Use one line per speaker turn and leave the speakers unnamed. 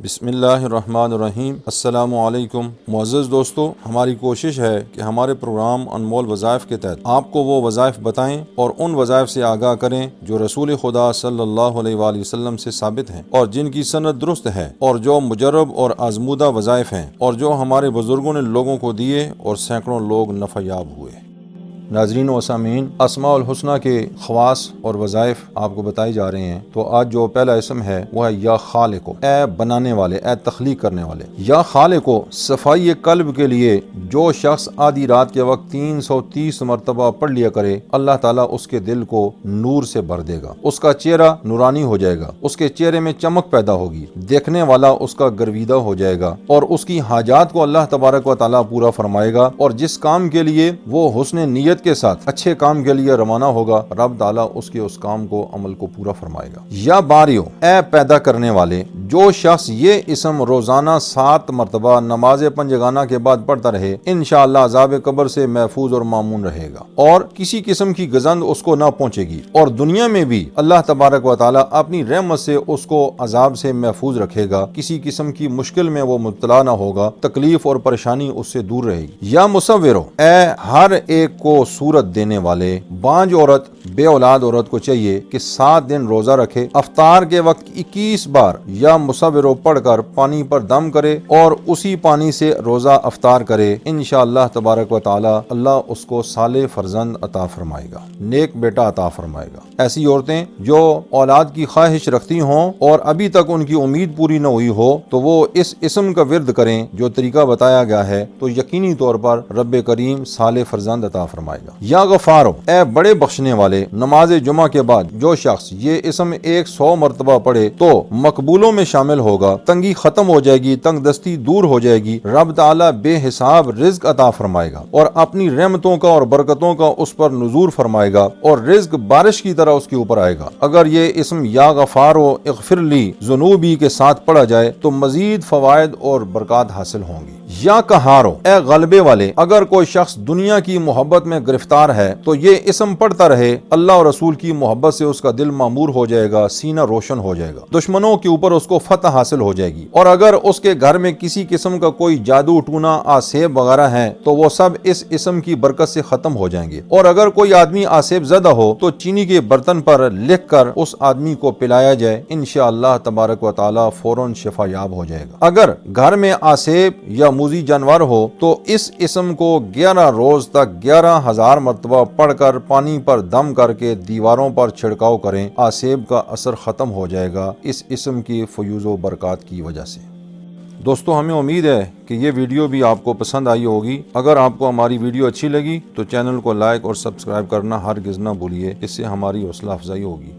بسم اللہ الرحمن الرحیم۔ السلام علیکم معزز دوستو، ہماری کوشش ہے کہ ہمارے پروگرام انمول وظائف کے تحت آپ کو وہ وظائف بتائیں اور ان وظائف سے آگاہ کریں جو رسول خدا صلی اللہ علیہ وآلہ وسلم سے ثابت ہیں اور جن کی سند درست ہے، اور جو مجرب اور آزمودہ وظائف ہیں اور جو ہمارے بزرگوں نے لوگوں کو دیے اور سینکڑوں لوگ نفع یاب ہوئے۔ ناظرین و سامعین، اسماء الحسنہ کے خواص اور وظائف آپ کو بتائی جا رہے ہیں۔ تو آج جو پہلا اسم ہے وہ ہے یا خالقو، اے بنانے والے، اے تخلیق کرنے والے۔ یا خالقو، صفائی قلب کے لیے جو شخص آدھی رات کے وقت 330 مرتبہ پڑھ لیا کرے، اللہ تعالیٰ اس کے دل کو نور سے بھر دے گا، اس کا چہرہ نورانی ہو جائے گا، اس کے چہرے میں چمک پیدا ہوگی، دیکھنے والا اس کا گرویدہ ہو جائے گا اور اس کی حاجات کو اللہ تبارک و تعالیٰ پورا فرمائے گا، اور جس کام کے لیے وہ حسن نیت کے ساتھ اچھے کام کے لیے روانہ ہوگا، رب تعالیٰ اس کام کو عمل کو پورا فرمائے گا۔ یا باریو، اے پیدا کرنے والے، جو شخص یہ اسم روزانہ 7 مرتبہ نماز پنجگانہ کے بعد پڑھتا رہے، انشاءاللہ عذاب قبر سے محفوظ اور مامون رہے گا اور کسی قسم کی گزند اس کو نہ پہنچے گی، اور دنیا میں بھی اللہ تبارک و تعالیٰ اپنی رحمت سے اس کو عذاب سے محفوظ رکھے گا، کسی قسم کی مشکل میں وہ مبتلا نہ ہوگا، تکلیف اور پریشانی اس سے دور رہے گی۔ یا مصورو، اے ہر ایک کو صورت دینے والے، بانج عورت، بے اولاد عورت کو چاہیے کہ 7 دن روزہ رکھے، افطار کے وقت 21 بار یا مصورو پڑھ کر پانی پر دم کرے اور اسی پانی سے روزہ افطار کرے، انشاءاللہ تبارک و تعالی اللہ اس کو صالح فرزند عطا فرمائے گا، نیک بیٹا عطا فرمائے گا۔ ایسی عورتیں جو اولاد کی خواہش رکھتی ہوں اور ابھی تک ان کی امید پوری نہ ہوئی ہو، تو وہ اس اسم کا ورد کریں جو طریقہ بتایا گیا ہے، تو یقینی طور پر رب کریم صالح فرزند عطا فرمائے گا۔ یا غفارو، اے بڑے بخشنے والے، نماز جمعہ کے بعد جو شخص یہ اسم 100 مرتبہ پڑھے تو مقبولوں میں شامل ہوگا، تنگی ختم ہو جائے گی، تنگ دستی دور ہو جائے گی، رب تعالیٰ بے حساب رزق عطا فرمائے گا اور اپنی رحمتوں کا اور برکتوں کا اس پر نزول فرمائے گا، اور رزق بارش کی طرح اس کے اوپر آئے گا۔ اگر یہ اسم یا غفارو اغفر لی ذنوبی کے ساتھ پڑھا جائے تو مزید فوائد اور برکات حاصل ہوں گی۔ یا قہارو، اے غلبے والے، اگر کوئی شخص دنیا کی محبت میں گرفتار ہے تو یہ اسم پڑھتا رہے، اللہ اور رسول کی محبت سے اس کا دل معمور ہو جائے گا، سینہ روشن ہو جائے گا، دشمنوں کے اوپر اس کو فتح حاصل ہو جائے گی، اور اگر اس کے گھر میں کسی قسم کا کوئی جادو ٹونا آسیب وغیرہ ہے تو وہ سب اس اسم کی برکت سے ختم ہو جائیں گے، اور اگر کوئی آدمی آسیب زدہ ہو تو چینی کے برتن پر لکھ کر اس آدمی کو پلایا جائے، انشاءاللہ تبارک و تعالی فوراً شفا یاب ہو جائے گا۔ اگر گھر میں آسیب یا موذی جانور ہو تو اس اسم کو 11 روز تک 11,000 مرتبہ پڑھ کر پانی پر دم کر کے دیواروں پر چھڑکاؤ کریں، آسیب کا اثر ختم ہو جائے گا اس اسم کی فیوز و برکات کی وجہ سے۔ دوستو، ہمیں امید ہے کہ یہ ویڈیو بھی آپ کو پسند آئی ہوگی۔ اگر آپ کو ہماری ویڈیو اچھی لگی تو چینل کو لائک اور سبسکرائب کرنا ہرگز نہ بھولیے، اس سے ہماری حوصلہ افزائی ہوگی۔